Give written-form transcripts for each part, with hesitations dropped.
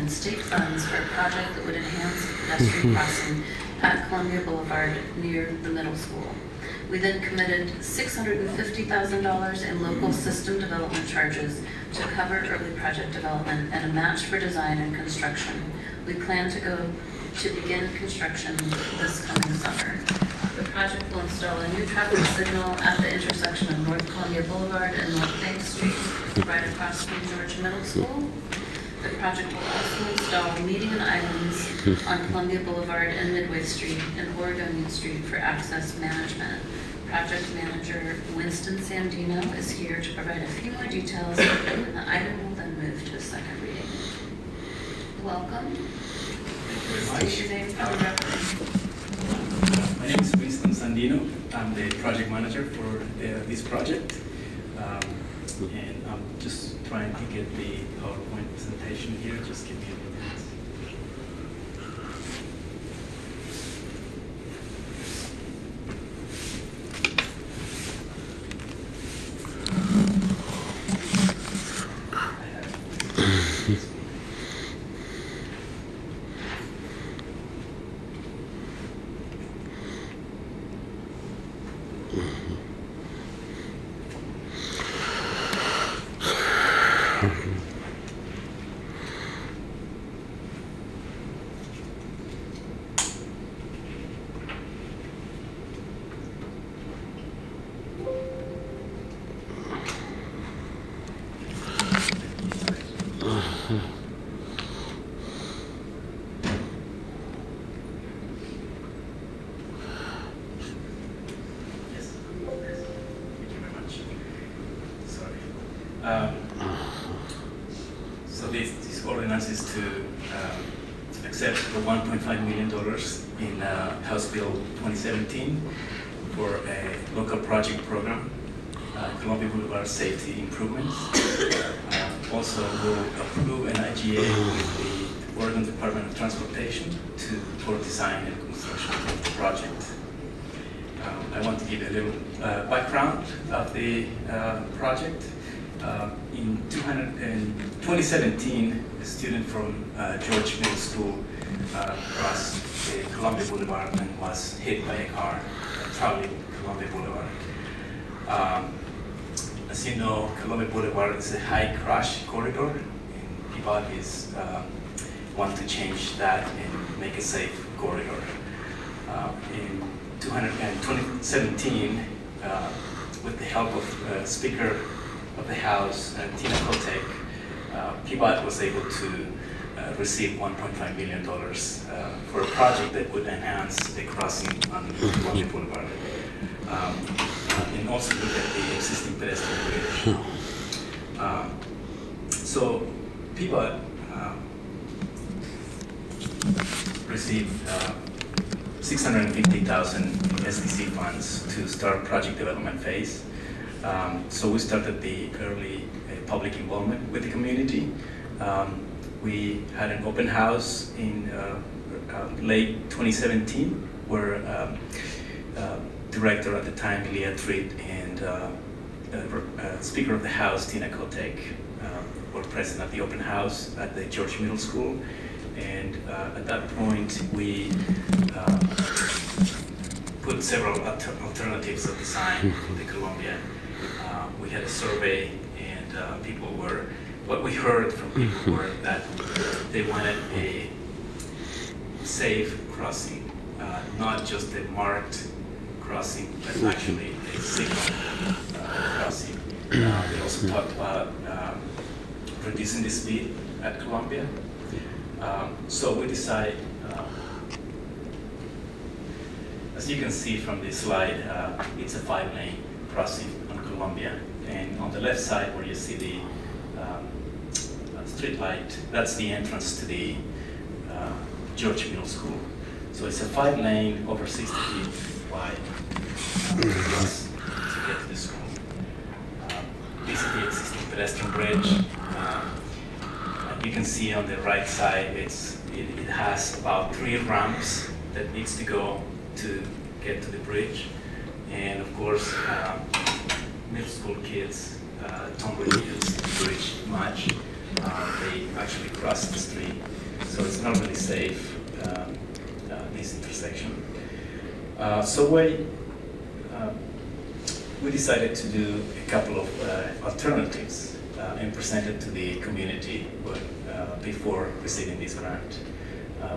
and state funds for a project that would enhance the pedestrian crossing at Columbia Boulevard near the middle school. We then committed $650,000 in local system development charges to cover early project development and a match for design and construction. We plan to begin construction this coming summer. The project will install a new traffic signal at the intersection of North Columbia Boulevard and North Bank Street, right across from George Middle School. The project will also install median islands on Columbia Boulevard and Midway Street and Oregonian Street for access management. Project manager Winston Sandino is here to provide a few more details, and the item will then move to a second reading. Welcome. State your name for the record. My name is Winston Sandino. I'm the project manager for this project. And I'm just trying to get the PowerPoint presentation here. Just give me a minute. So this ordinance is to accept the $1.5 million in House Bill 2017 for a local project program, Columbia Boulevard Safety Improvements. Also will approve an IGA with the Oregon Department of Transportation for design and construction of the project. I want to give a little background of the project. In 2017, a student from George Middle School crossed the Columbia Boulevard and was hit by a car traveling Columbia Boulevard. As you know, Columbia Boulevard is a high crash corridor, and PBOT is want to change that and make a safe corridor. In 2017, with the help of Speaker of the House, Tina Kotek, PBOT was able to receive $1.5 million for a project that would enhance the crossing on Columbia Boulevard. And also look at the existing pedestrian bridge. So PBOT received $650,000 SDC funds to start project development phase. So we started the early public involvement with the community. We had an open house in late 2017 where director at the time, Leah Treat, and Speaker of the House, Tina Kotek, were present at the open house at the George Middle School. And at that point, we put several alternatives of design for the Columbia. We had a survey, and people were, what we heard from people were that they wanted a safe crossing, not just a marked crossing, but actually a signal crossing. They also talked about reducing the speed at Columbia. So we decided, as you can see from this slide, it's a 5-lane crossing on Columbia. And on the left side where you see the street light, that's the entrance to the George Middle School. So it's a 5-lane over 60 feet wide to get to the school. This is the existing pedestrian bridge. You can see on the right side, it has about 3 ramps that needs to go to get to the bridge. And of course, middle school kids don't really use the bridge much. they actually cross the street. So it's not really safe, this intersection. So we decided to do a couple of alternatives and present it to the community before receiving this grant.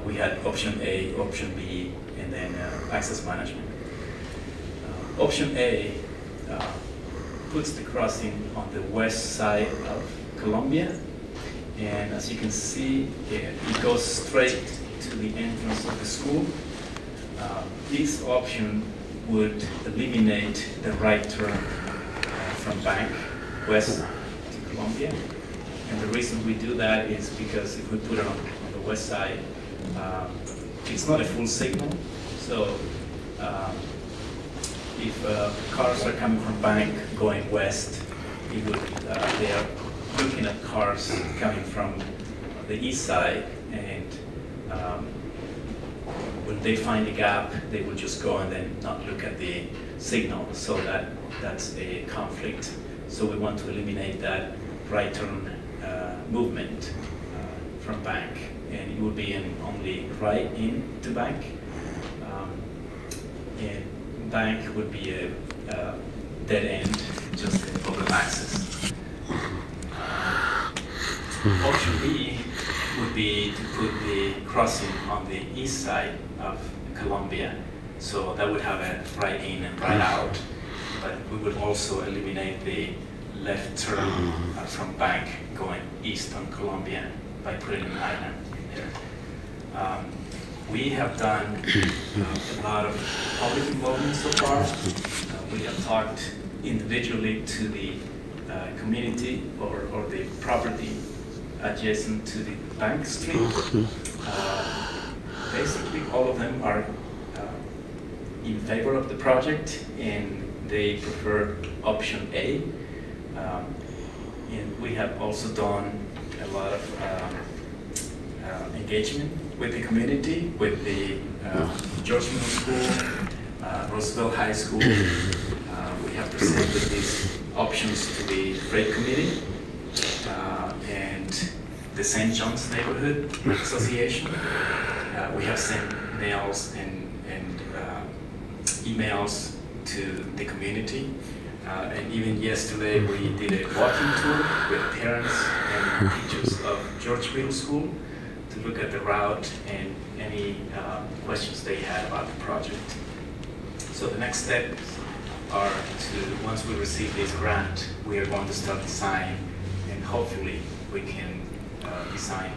We had option A, option B, and then access management. Option A puts the crossing on the west side of Columbia, and as you can see, it goes straight to the entrance of the school. This option would eliminate the right turn from Bank west to Columbia. And the reason we do that is because if we put it on the west side, it's not a full signal. So if cars are coming from Bank going west, they are looking at cars coming from the east side, and when they find a gap, they will just go and then not look at the signal. So that's a conflict. So we want to eliminate that right turn movement from Bank, and it would be only right into Bank. And Bank would be a dead end, just a public access. Option B would be to put the crossing on the east side of Columbia. So that would have a right in and right out, but we would also eliminate the left turn from Bank going east on Columbia by putting an island there. We have done a lot of public involvement so far. We have talked individually to the community or the property adjacent to the Bank Street. Basically, all of them are in favor of the project, and they prefer option A. And we have also done a lot of engagement with the community, with the George Middle School, Roosevelt High School. We have presented these options to the Freight Committee and the St. John's Neighborhood Association. We have sent mails and emails to the community. And even yesterday we did a walking tour with parents and teachers of George Middle School to look at the route and any questions they had about the project. So the next steps are to, once we receive this grant, we are going to start design, and hopefully we can design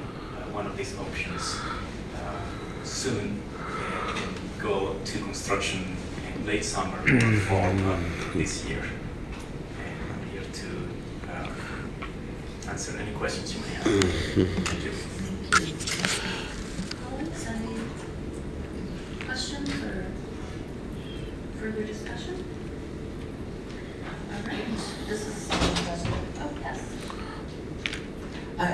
one of these options soon and go to construction in late summer or fall of this year. And I'm here to answer any questions you may have. Thank you. Colleagues, any questions or further discussion? All right, this is, oh, yes.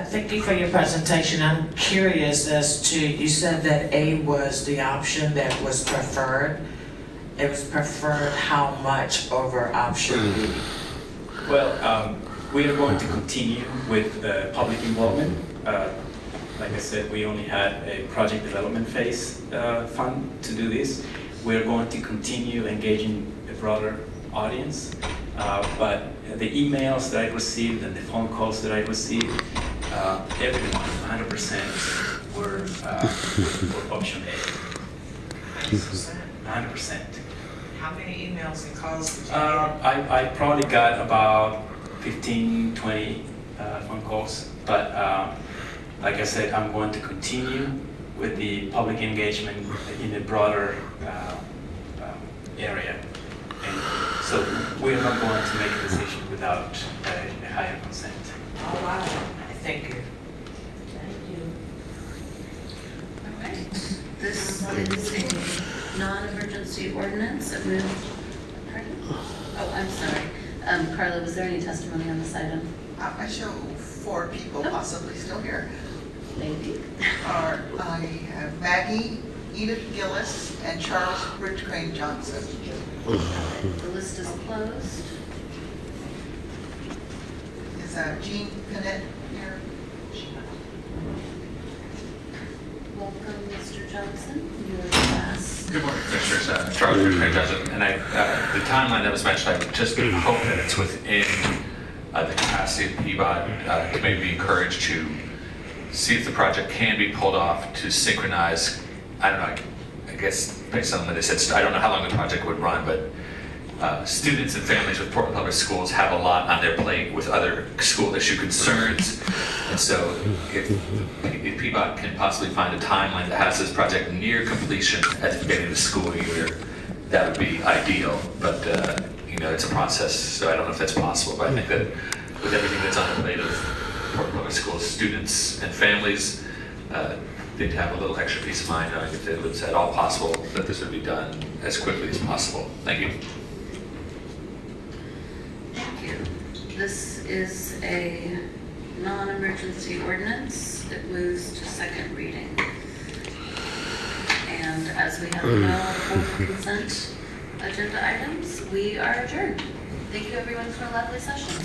Thank you for your presentation. I'm curious as to, you said that A was the option that was preferred. It was preferred how much over option B? Well, we are going to continue with public involvement. Like I said, we only had a project development phase fund to do this. We're going to continue engaging a broader audience, but the emails that I received and the phone calls that I received, everyone, 100% were for option A. 100%. How many emails and calls did you get? I probably got about 15, 20 phone calls, but like I said, I'm going to continue with the public engagement in a broader area. And so we're not going to make a decision without a higher consent. Oh, wow. Thank you. Thank you. All right, this is a non-emergency ordinance. Pardon? Oh, I'm sorry. Carla, was there any testimony on this item? I show 4 people possibly still here. Maybe. I have Maggie, Edith Gillis, and Charles Ridgecrane Johnson. The list is closed. Is Jean Panett here? Welcome, Mr. Johnson. You're the last. Good morning, Commissioners. Charles Bridgecrane Johnson. And the timeline that was mentioned, I would just hope that it's within the capacity of PBOT to maybe be encouraged to see if the project can be pulled off to synchronize. I don't know, I guess based on what they said, I don't know how long the project would run, but students and families with Portland Public Schools have a lot on their plate with other school issue concerns. And so if PBOT can possibly find a timeline that has this project near completion at the beginning of the school year, that would be ideal. But you know, it's a process, so I don't know if that's possible. But I think that with everything that's on the plate of Portland Public Schools students and families, they'd have a little extra peace of mind knowing if it was at all possible that this would be done as quickly as possible. Thank you. Thank you. This is a non-emergency ordinance. It moves to second reading. And as we have no full consent agenda items, we are adjourned. Thank you everyone for a lovely session.